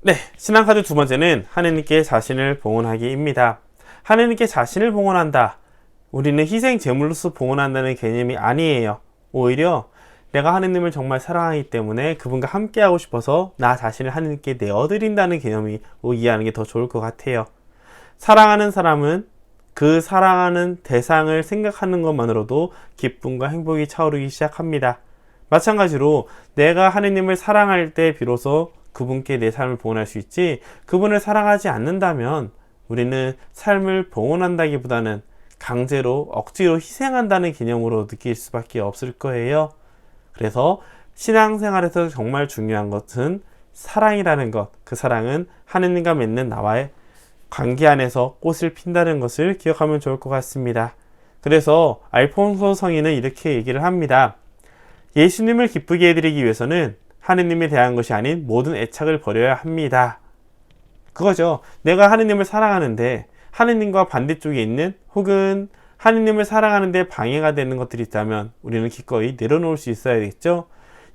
네, 신앙카드 두 번째는 하느님께 자신을 봉헌하기입니다. 하느님께 자신을 봉헌한다. 우리는 희생 제물로서 봉헌한다는 개념이 아니에요. 오히려 내가 하느님을 정말 사랑하기 때문에 그분과 함께하고 싶어서 나 자신을 하느님께 내어드린다는 개념이 이해하는 게 더 좋을 것 같아요. 사랑하는 사람은 그 사랑하는 대상을 생각하는 것만으로도 기쁨과 행복이 차오르기 시작합니다. 마찬가지로 내가 하느님을 사랑할 때 비로소 그분께 내 삶을 봉헌할 수 있지, 그분을 사랑하지 않는다면 우리는 삶을 봉헌한다기보다는 강제로 억지로 희생한다는 개념으로 느낄 수밖에 없을 거예요. 그래서 신앙생활에서 정말 중요한 것은 사랑이라는 것, 그 사랑은 하느님과 맺는 나와의 관계 안에서 꽃을 핀다는 것을 기억하면 좋을 것 같습니다. 그래서 알폰소 성인은 이렇게 얘기를 합니다. 예수님을 기쁘게 해드리기 위해서는 하느님에 대한 것이 아닌 모든 애착을 버려야 합니다. 그거죠. 내가 하느님을 사랑하는데 하느님과 반대쪽에 있는, 혹은 하느님을 사랑하는데 방해가 되는 것들이 있다면 우리는 기꺼이 내려놓을 수 있어야겠죠.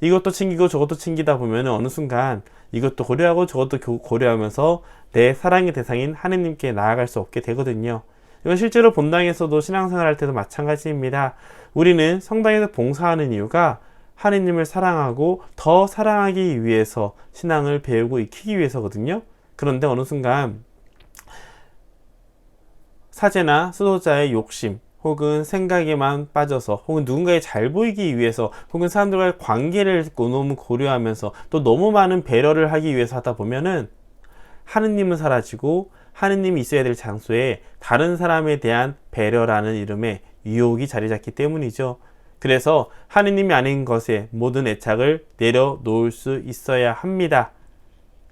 이것도 챙기고 저것도 챙기다 보면 어느 순간 이것도 고려하고 저것도 고려하면서 내 사랑의 대상인 하느님께 나아갈 수 없게 되거든요. 이건 실제로 본당에서도 신앙생활 할 때도 마찬가지입니다. 우리는 성당에서 봉사하는 이유가 하느님을 사랑하고 더 사랑하기 위해서, 신앙을 배우고 익히기 위해서거든요. 그런데 어느 순간 사제나 수도자의 욕심, 혹은 생각에만 빠져서, 혹은 누군가에 잘 보이기 위해서, 혹은 사람들과의 관계를 너무 고려하면서 또 너무 많은 배려를 하기 위해서 하다 보면은 하느님은 사라지고 하느님이 있어야 될 장소에 다른 사람에 대한 배려라는 이름의 유혹이 자리 잡기 때문이죠. 그래서 하느님이 아닌 것에 모든 애착을 내려놓을 수 있어야 합니다.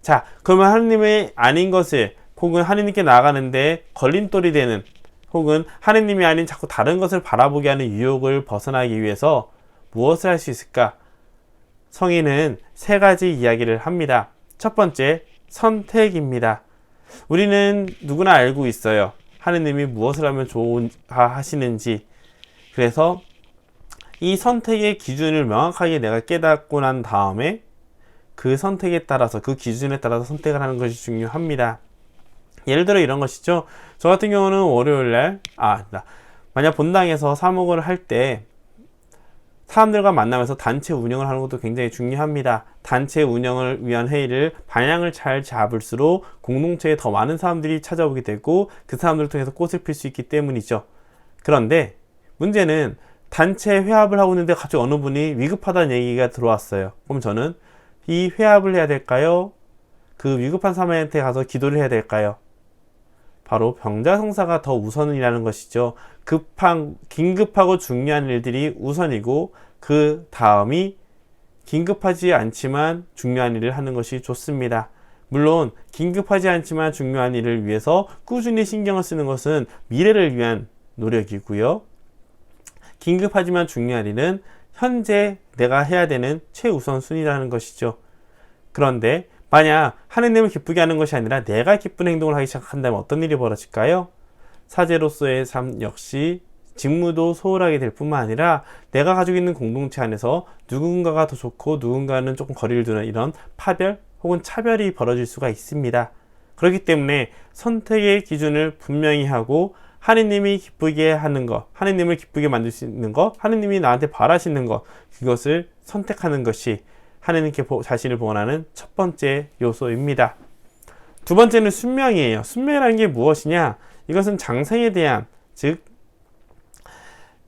자, 그러면 하느님이 아닌 것을, 혹은 하느님께 나아가는데 걸림돌이 되는, 혹은 하느님이 아닌 자꾸 다른 것을 바라보게 하는 유혹을 벗어나기 위해서 무엇을 할 수 있을까? 성인은 세 가지 이야기를 합니다. 첫 번째, 선택입니다. 우리는 누구나 알고 있어요. 하느님이 무엇을 하면 좋아하시는지. 그래서 이 선택의 기준을 명확하게 내가 깨닫고 난 다음에 그 선택에 따라서, 그 기준에 따라서 선택을 하는 것이 중요합니다. 예를 들어 이런 것이죠. 저 같은 경우는 월요일날, 만약 본당에서 사목을 할 때 사람들과 만나면서 단체 운영을 하는 것도 굉장히 중요합니다. 단체 운영을 위한 회의를 방향을 잘 잡을수록 공동체에 더 많은 사람들이 찾아오게 되고 그 사람들을 통해서 꽃을 필 수 있기 때문이죠. 그런데 문제는 단체 회합을 하고 있는데 갑자기 어느 분이 위급하다는 얘기가 들어왔어요. 그럼 저는 이 회합을 해야 될까요? 그 위급한 사람한테 가서 기도를 해야 될까요? 바로 병자성사가 더 우선이라는 것이죠. 긴급하고 중요한 일들이 우선이고 그 다음이 긴급하지 않지만 중요한 일을 하는 것이 좋습니다. 물론 긴급하지 않지만 중요한 일을 위해서 꾸준히 신경을 쓰는 것은 미래를 위한 노력이고요. 긴급하지만 중요한 일은 현재 내가 해야 되는 최우선순위라는 것이죠. 그런데 만약 하느님을 기쁘게 하는 것이 아니라 내가 기쁜 행동을 하기 시작한다면 어떤 일이 벌어질까요? 사제로서의 삶 역시 직무도 소홀하게 될 뿐만 아니라 내가 가지고 있는 공동체 안에서 누군가가 더 좋고 누군가는 조금 거리를 두는 이런 파별 혹은 차별이 벌어질 수가 있습니다. 그렇기 때문에 선택의 기준을 분명히 하고 하느님이 기쁘게 하는 것, 하느님을 기쁘게 만들 수 있는 것, 하느님이 나한테 바라시는 것, 그것을 선택하는 것이 하느님께 자신을 봉헌하는 첫 번째 요소입니다. 두 번째는 순명이에요. 순명이라는 게 무엇이냐? 이것은 장생에 대한, 즉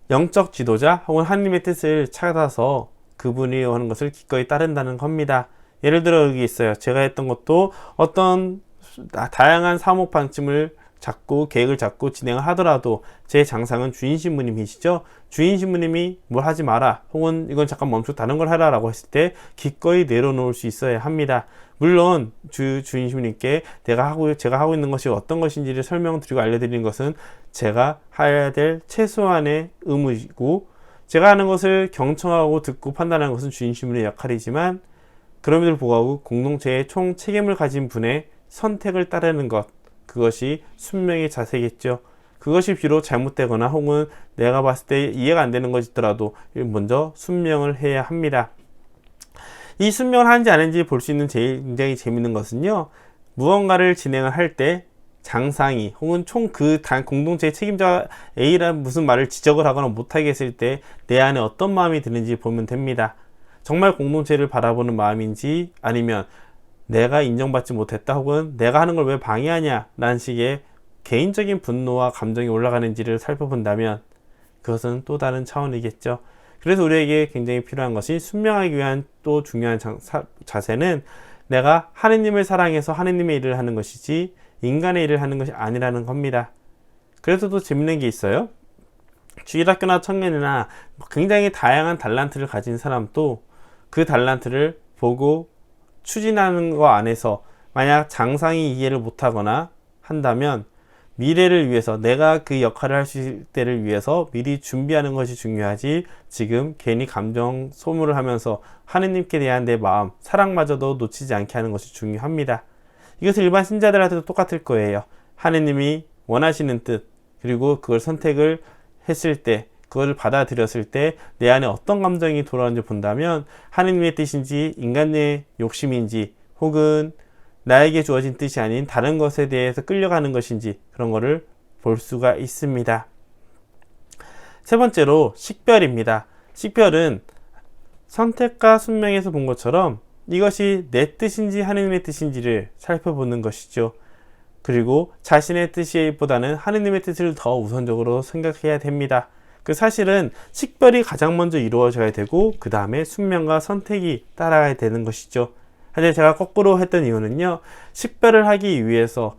영적 지도자 혹은 하느님의 뜻을 찾아서 그분이 하는 것을 기꺼이 따른다는 겁니다. 예를 들어 여기 있어요. 제가 했던 것도 어떤 다양한 사목 방침을 잡고 계획을 잡고 진행을 하더라도 제 장상은 주인 신부님이시죠. 주인 신부님이 뭘 하지 마라, 혹은 이건 잠깐 멈추고 다른 걸 하라 라고 했을 때 기꺼이 내려놓을 수 있어야 합니다. 물론 주인 신부님께 제가 하고 있는 것이 어떤 것인지를 설명드리고 알려드리는 것은 제가 해야 될 최소한의 의무이고, 제가 하는 것을 경청하고 듣고 판단하는 것은 주인 신부님의 역할이지만, 그럼에도 불구하고 공동체의 총 책임을 가진 분의 선택을 따르는 것, 그것이 순명의 자세겠죠. 그것이 비록 잘못되거나 혹은 내가 봤을 때 이해가 안 되는 것이더라도 먼저 순명을 해야 합니다. 이 순명을 하는지 안 하는지 볼 수 있는 굉장히 재밌는 것은요, 무언가를 진행을 할 때 장상이 혹은 총 그 공동체의 책임자 A라는 무슨 말을 지적을 하거나 못하게 했을 때 내 안에 어떤 마음이 드는지 보면 됩니다. 정말 공동체를 바라보는 마음인지, 아니면 내가 인정받지 못했다 혹은 내가 하는 걸 왜 방해하냐 라는 식의 개인적인 분노와 감정이 올라가는지를 살펴본다면 그것은 또 다른 차원이겠죠. 그래서 우리에게 굉장히 필요한 것이, 순명하기 위한 또 중요한 자세는 내가 하느님을 사랑해서 하느님의 일을 하는 것이지 인간의 일을 하는 것이 아니라는 겁니다. 그래서 또 재밌는 게 있어요. 주일학교나 청년이나 굉장히 다양한 달란트를 가진 사람도 그 달란트를 보고 추진하는 거 안에서 만약 장상이 이해를 못하거나 한다면 미래를 위해서, 내가 그 역할을 할 수 있을 때를 위해서 미리 준비하는 것이 중요하지, 지금 괜히 감정 소모를 하면서 하느님께 대한 내 마음, 사랑마저도 놓치지 않게 하는 것이 중요합니다. 이것은 일반 신자들한테도 똑같을 거예요. 하느님이 원하시는 뜻, 그리고 그걸 선택을 했을 때, 그걸 받아들였을 때 내 안에 어떤 감정이 돌아오는지 본다면 하느님의 뜻인지 인간의 욕심인지 혹은 나에게 주어진 뜻이 아닌 다른 것에 대해서 끌려가는 것인지, 그런 거를 볼 수가 있습니다. 세 번째로 식별입니다. 식별은 선택과 순명에서 본 것처럼 이것이 내 뜻인지 하느님의 뜻인지를 살펴보는 것이죠. 그리고 자신의 뜻보다는 하느님의 뜻을 더 우선적으로 생각해야 됩니다. 그 사실은 식별이 가장 먼저 이루어져야 되고 그 다음에 순명과 선택이 따라가야 되는 것이죠. 하지만 제가 거꾸로 했던 이유는요, 식별을 하기 위해서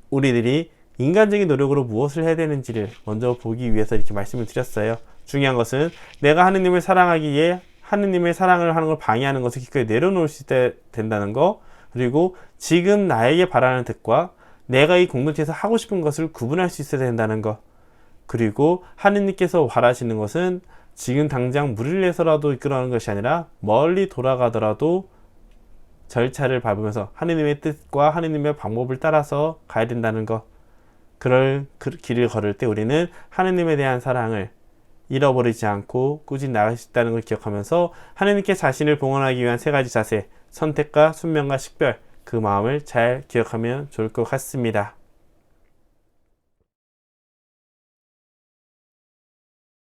우리들이 인간적인 노력으로 무엇을 해야 되는지를 먼저 보기 위해서 이렇게 말씀을 드렸어요. 중요한 것은 내가 하느님을 사랑하기에 하느님의 사랑을 하는 걸 방해하는 것을 기꺼이 내려놓을 수 있어야 된다는 거, 그리고 지금 나에게 바라는 뜻과 내가 이 공동체에서 하고 싶은 것을 구분할 수 있어야 된다는 것, 그리고 하느님께서 바라시는 것은 지금 당장 무리를 해서라도 이끌어가는 것이 아니라 멀리 돌아가더라도 절차를 밟으면서 하느님의 뜻과 하느님의 방법을 따라서 가야 된다는 것, 그럴 길을 걸을 때 우리는 하느님에 대한 사랑을 잃어버리지 않고 꾸준히 나갈 수 있다는 걸 기억하면서 하느님께 자신을 봉헌하기 위한 세 가지 자세, 선택과 순명과 식별, 그 마음을 잘 기억하면 좋을 것 같습니다.